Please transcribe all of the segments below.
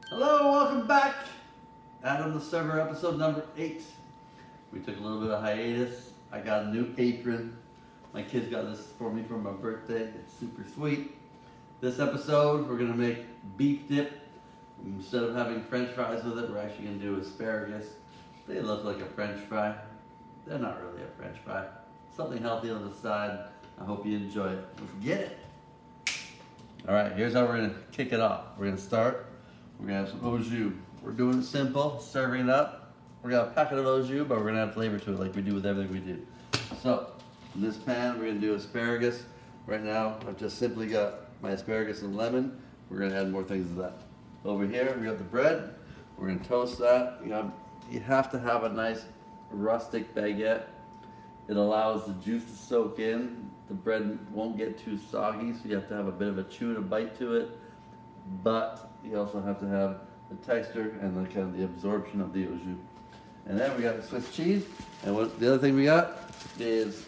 Hello, welcome back. Adam the Server, episode number 8. We took a little bit of hiatus. I got a new apron. My kids got this for me for my birthday. It's super sweet. This episode, we're gonna make beef dip. Instead of having French fries with it, we're actually gonna do asparagus. They look like a French fry. They're not really a French fry. Something healthy on the side. I hope you enjoy it. Let's get it. All right, here's how we're gonna kick it off. We're gonna start. We're gonna have some au jus. We're doing it simple, serving it up. We're gonna have a packet of au jus, but we're gonna add flavor to it like we do with everything we do. So, in this pan, we're gonna do asparagus. Right now, I've just simply got my asparagus and lemon. We're gonna add more things to that. Over here, we got the bread. We're gonna toast that. You have to have a nice rustic baguette. It allows the juice to soak in. The bread won't get too soggy, so you have to have a bit of a chew and a bite to it. But you also have to have the texture and the kind of the absorption of the au jus. And then we got the Swiss cheese. And what the other thing we got is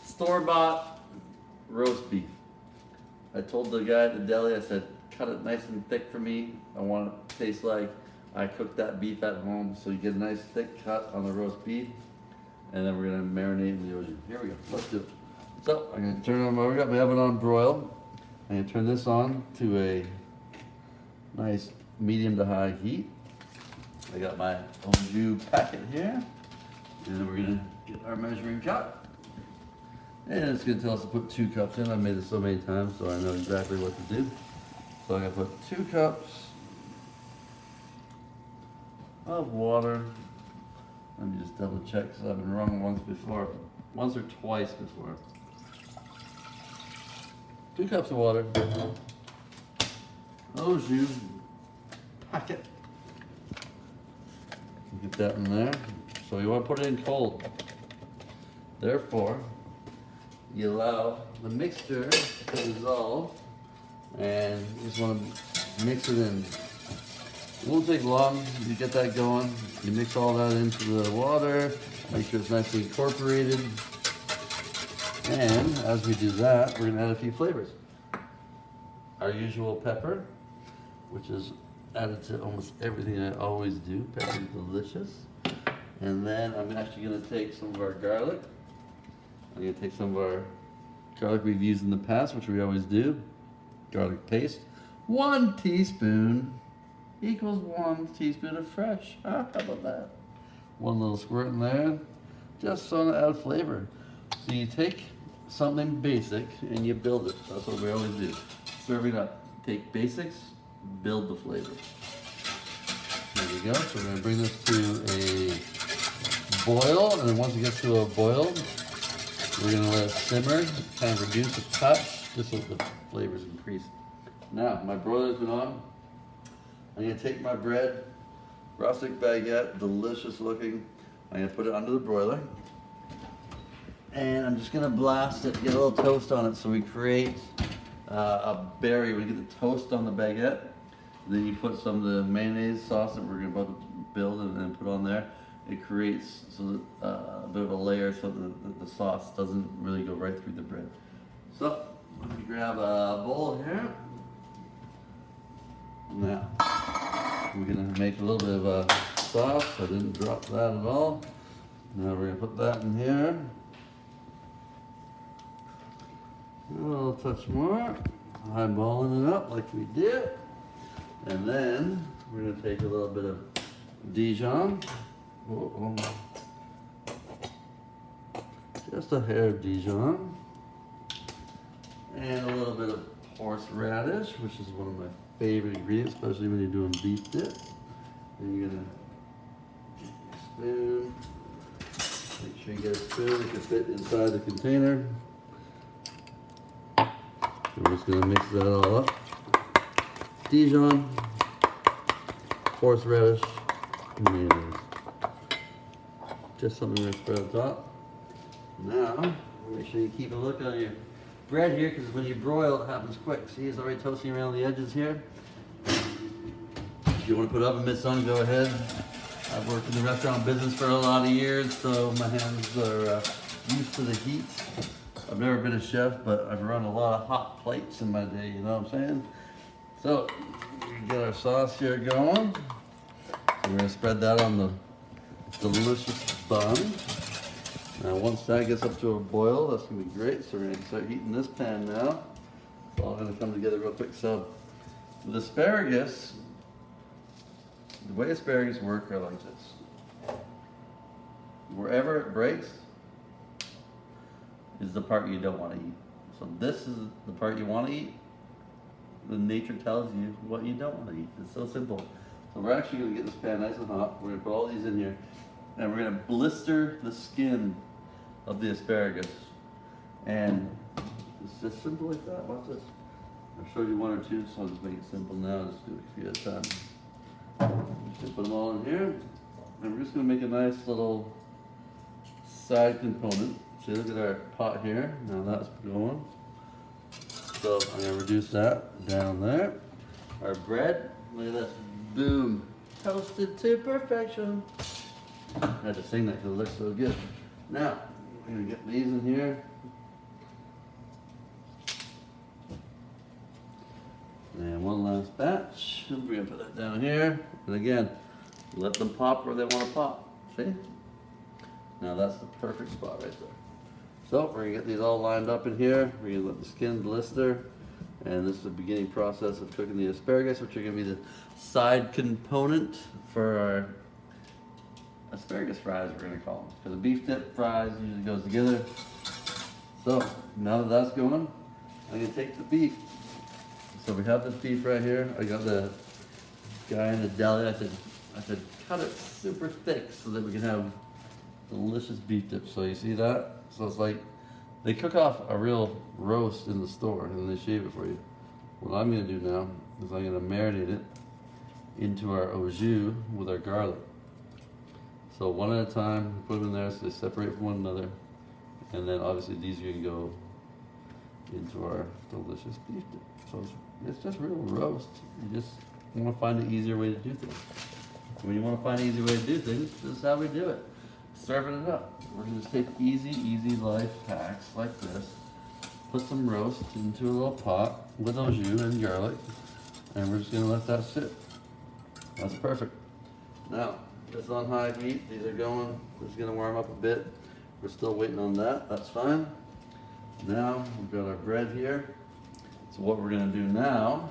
store-bought roast beef. I told the guy at the deli, I said, cut it nice and thick for me. I want it to taste like I cooked that beef at home. So you get a nice thick cut on the roast beef. And then we're gonna marinate in the au jus. Here we go, let's do it. So I'm gonna turn on, we got my oven on broil. I'm gonna turn this on to a nice medium to high heat. I got my au jus packet here. And then we're gonna get our measuring cup. And it's gonna tell us to put 2 cups in. I've made this so many times, so I know exactly what to do. So I'm gonna put 2 cups of water. Let me just double check because I've been wrong once or twice before. 2 cups of water. Au jus packet. Get that in there. So you want to put it in cold. Therefore, you allow the mixture to dissolve, and you just want to mix it in. It won't take long. You get that going. You mix all that into the water. Make sure it's nicely incorporated. And as we do that, we're gonna add a few flavors. Our usual pepper, which is added to almost everything I always do. Pepper is delicious. And then I'm actually gonna take some of our garlic. I'm gonna take some of our garlic we've used in the past, which we always do. Garlic paste. 1 teaspoon equals 1 teaspoon of fresh. How about that? 1 little squirt in there, just so to add flavor. So you take something basic and you build it. That's what we always do. Serving up. Take basics, build the flavor. There we go. So we're gonna bring this to a boil, and then once it gets to a boil, we're gonna let it simmer, kind of reduce its touch, just so the flavors increase. Now, my broiler's been on. I'm gonna take my bread, rustic baguette, delicious looking. I'm gonna put it under the broiler. And I'm just gonna blast it, get a little toast on it so we create a berry. We get the toast on the baguette. Then you put some of the mayonnaise sauce that we're about to build and put on there. It creates a bit of a layer so that the sauce doesn't really go right through the bread. So, let me grab a bowl here. Now, we're gonna make a little bit of a sauce. I didn't drop that at all. Now we're gonna put that in here. A little touch more. Eyeballing it up like we did. And then we're gonna take a little bit of Dijon. Uh-oh. Just a hair of Dijon. And a little bit of horseradish, which is one of my favorite ingredients, especially when you're doing beef dip. And you're gonna get your spoon. Make sure you get a spoon that can fit inside the container. We're just gonna mix that all up. Dijon, horseradish, and mayonnaise. Just something we're gonna spread on top. Now, make sure you keep a look on your bread here, because when you broil, it happens quick. See, it's already toasting around the edges here. If you want to put oven mitts on, go ahead. I've worked in the restaurant business for a lot of years, so my hands are used to the heat. I've never been a chef, but I've run a lot of hot plates in my day, you know what I'm saying? So, we get our sauce here going. So we're gonna spread that on the delicious bun. Now once that gets up to a boil, that's gonna be great. So we're gonna start heating this pan now. It's all gonna come together real quick. So with asparagus, the way asparagus work are like this. Wherever it breaks is the part you don't want to eat. So this is the part you want to eat. Then nature tells you what you don't want to eat. It's so simple. So we're actually going to get this pan nice and hot. We're going to put all these in here. And we're going to blister the skin of the asparagus. And it's just simple like that. Watch this. I've showed you one or two, so I'll just make it simple now. Just do it a few at a time. Just gonna put them all in here. And we're just going to make a nice little side component. See, look at our pot here. Now that's going. So I'm going to reduce that down there. Our bread, look at this. Boom. Toasted to perfection. I had to sing that because it looks so good. Now, we're going to get these in here. And one last batch. We're going to put that down here. And again, let them pop where they want to pop. See? Now that's the perfect spot right there. So we're going to get these all lined up in here. We're going to let the skin blister. And this is the beginning process of cooking the asparagus, which are going to be the side component for our asparagus fries, we're going to call them. Because the beef dip fries usually goes together. So now that that's going, I'm going to take the beef. So we have this beef right here. I got the guy in the deli. I said, cut it super thick so that we can have delicious beef dip. So you see that? So it's like they cook off a real roast in the store and they shave it for you. What I'm going to do now is I'm going to marinate it into our au jus with our garlic. So one at a time, put them in there so they separate from one another. And then obviously these are going to go into our delicious beef dip. So it's just real roast. You just want to find an easier way to do things. When you want to find an easier way to do things, this is how we do it. Serving it up. We're going to just take easy life hacks like this, put some roast into a little pot with au jus and garlic, and we're just going to let that sit. That's perfect. Now, it's on high heat. These are going. It's going to warm up a bit. We're still waiting on that. That's fine. Now, we've got our bread here. So what we're going to do now,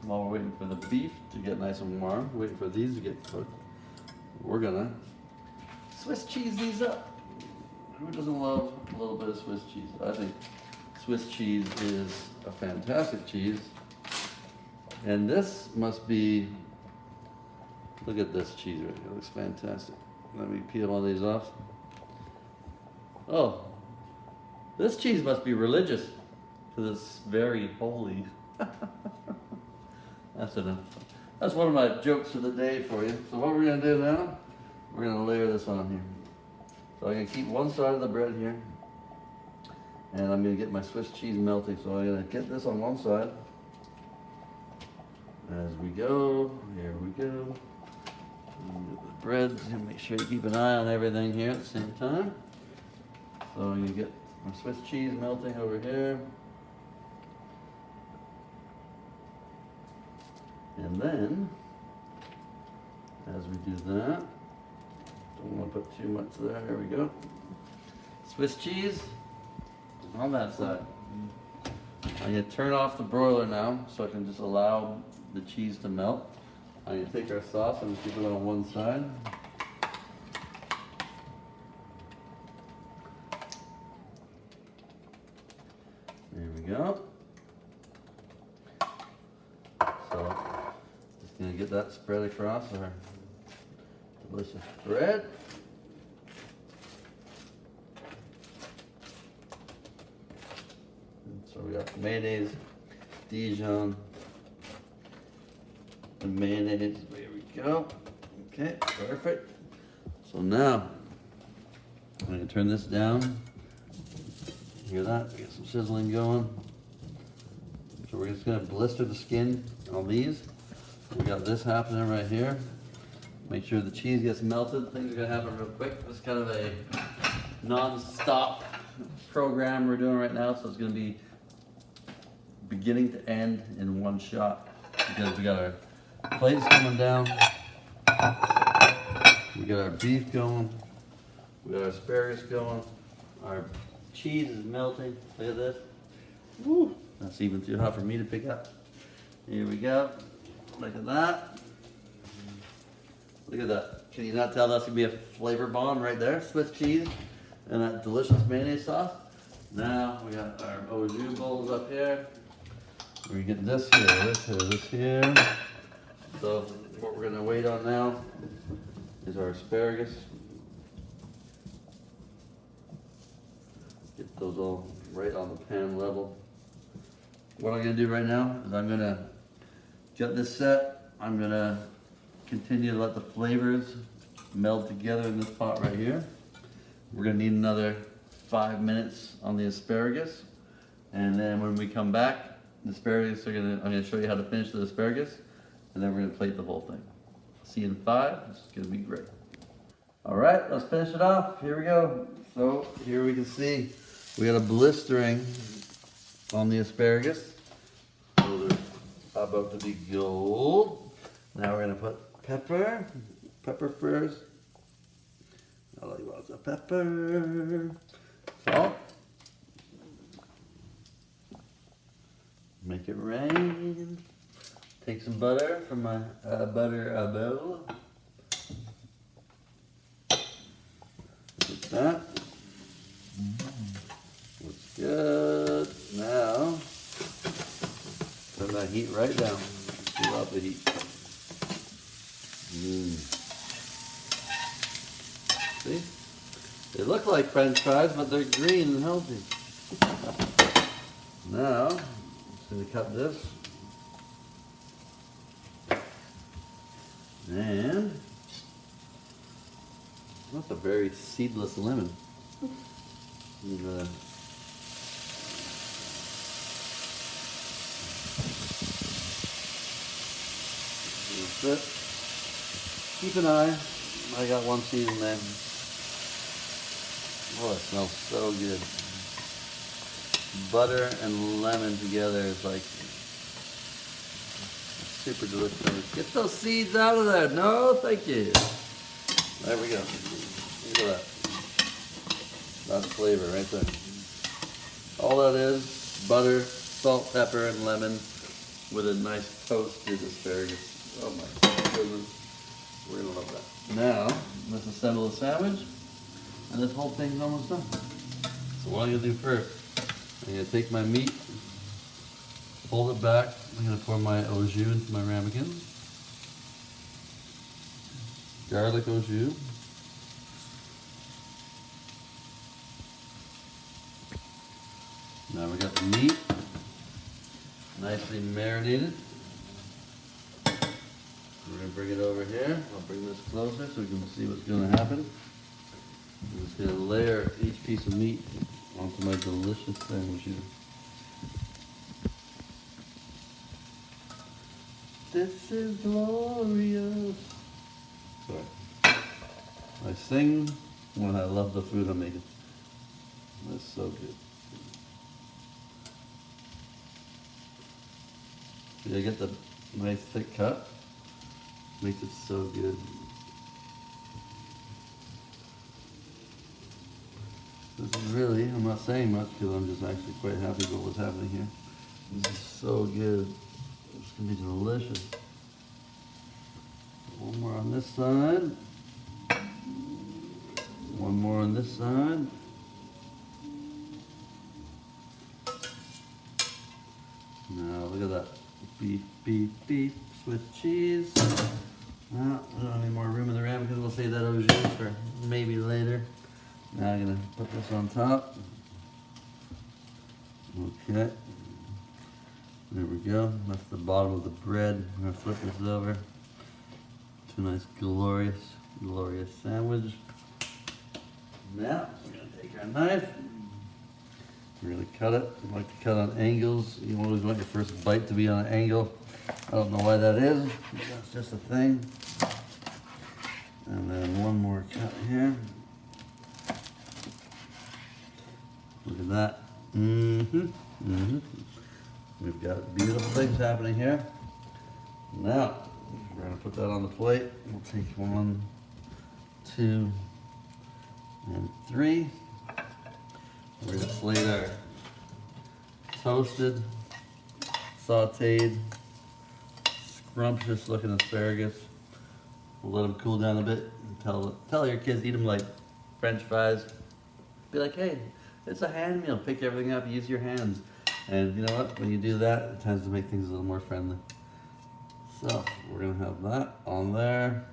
while we're waiting for the beef to get nice and warm, waiting for these to get cooked, we're going to Swiss cheese these up. Who doesn't love a little bit of Swiss cheese? I think Swiss cheese is a fantastic cheese. And this must be, look at this cheese right here. It looks fantastic. Let me peel all these off. Oh, this cheese must be religious because it's very holy. That's enough. That's one of my jokes of the day for you. So what we're going to do now, we're going to layer this on here. So I'm going to keep one side of the bread here. And I'm going to get my Swiss cheese melting. So I'm going to get this on one side. As we go, here we go. Get the bread, and make sure you keep an eye on everything here at the same time. So I'm going to get my Swiss cheese melting over here. And then, as we do that, don't want to put too much there. There we go. Swiss cheese on that side. I'm going to turn off the broiler now so I can just allow the cheese to melt. I'm going to take our sauce and keep it on one side. There we go. So, just going to get that spread across our delicious bread. And so we got mayonnaise, Dijon, and mayonnaise. There we go. Okay, perfect. So now, I'm going to turn this down. Hear that? We get some sizzling going. So we're just going to blister the skin on these. We got this happening right here. Make sure the cheese gets melted. Things are going to happen real quick. This is kind of a non-stop program we're doing right now, so it's going to be beginning to end in one shot. because we got our plates coming down. We got our beef going. We got our asparagus going. Our cheese is melting. Look at this. Woo! That's even too hot for me to pick up. Here we go. Look at that. Look at that. Can you not tell that's gonna be a flavor bomb right there? Swiss cheese and that delicious mayonnaise sauce. Now we got our au jus bowls up here. We get this here, this here, this here. So what we're gonna wait on now is our asparagus. Get those all right on the pan level. What I'm gonna do right now is I'm gonna get this set. I'm gonna continue to let the flavors meld together in this pot right here. We're gonna need another 5 minutes on the asparagus. And then when we come back, the asparagus I'm gonna show you how to finish the asparagus, and then we're gonna plate the whole thing. See you in 5, it's gonna be great. All right, let's finish it off. Here we go. So here we can see we got a blistering on the asparagus. Those are about to be gold. Now we're gonna put pepper first. I like lots of pepper. Salt. Make it rain. Take some butter from my butter bowl. Like that. Looks good. Now, turn that heat right down. Pull out the heat. See? They look like French fries, but they're green and healthy. Now, I'm just going to cut this. And that's a very seedless lemon. That's it. Keep an eye. I got one seed in there. Oh, it smells so good. Butter and lemon together is like super delicious. Get those seeds out of there. No, thank you. There we go. Look at that. That's flavor right there. All that is butter, salt, pepper, and lemon with a nice toasted asparagus. Oh my goodness. We're gonna love that. Now, let's assemble the sandwich, and this whole thing's almost done. So what I'm gonna do first, I'm gonna take my meat, fold it back. I'm gonna pour my au jus into my ramekin. Garlic au jus. Now we got the meat, nicely marinated. We're gonna bring it over here. I'll bring this closer so we can see what's gonna happen. I'm just gonna layer each piece of meat onto my delicious sandwich here. This is glorious. Sorry. I sing when I love the food I'm making. That's so good. See, I get the nice thick cut. Makes it so good. This is really, I'm not saying much because I'm just actually quite happy with what's happening here. This is so good. It's gonna be delicious. One more on this side. One more on this side. Now look at that. Beef, beef, beef, Swiss cheese. Well, we don't need more room in the ramen because we'll save that au jus for maybe later. Now I'm gonna put this on top. Okay. There we go. That's the bottom of the bread. I'm gonna flip this over. It's a nice, glorious, glorious sandwich. Now we're gonna take our knife. We're gonna cut it. I like to cut on angles. You always want your first bite to be on an angle. I don't know why that is, but that's just a thing. And then one more cut here. Look at that. We've got beautiful things happening here. Now, we're gonna put that on the plate. We'll take 1, 2, and 3. We're gonna slate our toasted, sauteed, scrumptious looking asparagus. We'll let them cool down a bit and tell your kids eat them like French fries. Be like, hey, it's a hand meal. Pick everything up, use your hands. And you know what? When you do that, it tends to make things a little more friendly. So we're gonna have that on there.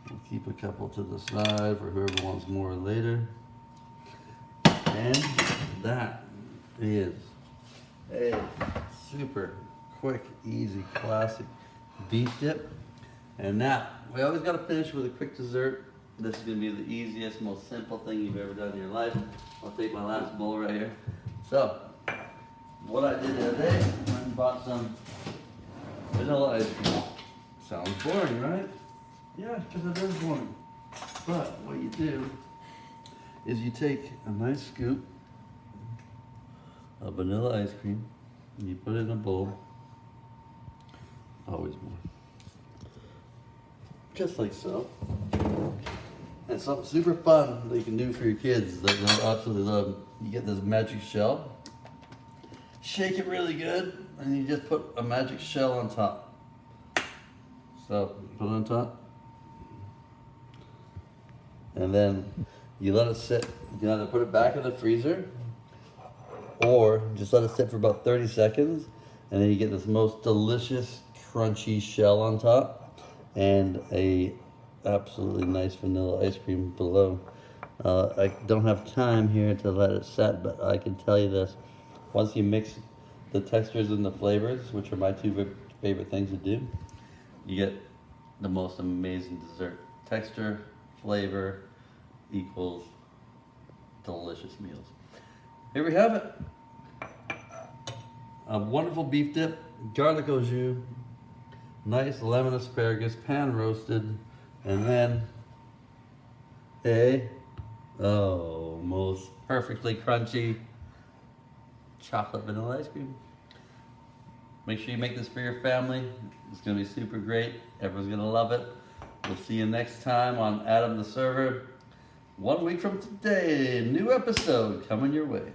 We'll keep a couple to the side for whoever wants more later. And that is a super quick, easy, classic beef dip. And now, we always gotta finish with a quick dessert. This is gonna be the easiest, most simple thing you've ever done in your life. I'll take my last bowl right here. So, what I did the other day, I went and bought some vanilla ice cream. Sounds boring, right? Yeah, because it is boring. But what you do is you take a nice scoop of vanilla ice cream and you put it in a bowl. Always more. Just like so. And something super fun that you can do for your kids that they'll absolutely love. You get this magic shell. Shake it really good, and you just put a magic shell on top. So, put it on top. And then you let it sit. You can either put it back in the freezer, or just let it sit for about 30 seconds, and then you get this most delicious, crunchy shell on top, and a absolutely nice vanilla ice cream below. I don't have time here to let it set, but I can tell you this. Once you mix the textures and the flavors, which are my two favorite things to do, you get the most amazing dessert. Texture, flavor equals delicious meals. Here we have it. A wonderful beef dip, garlic au jus, nice lemon asparagus, pan roasted, and then most perfectly crunchy chocolate vanilla ice cream. Make sure you make this for your family. It's gonna be super great. Everyone's gonna love it. We'll see you next time on Adam the Server. 1 week from today, new episode coming your way.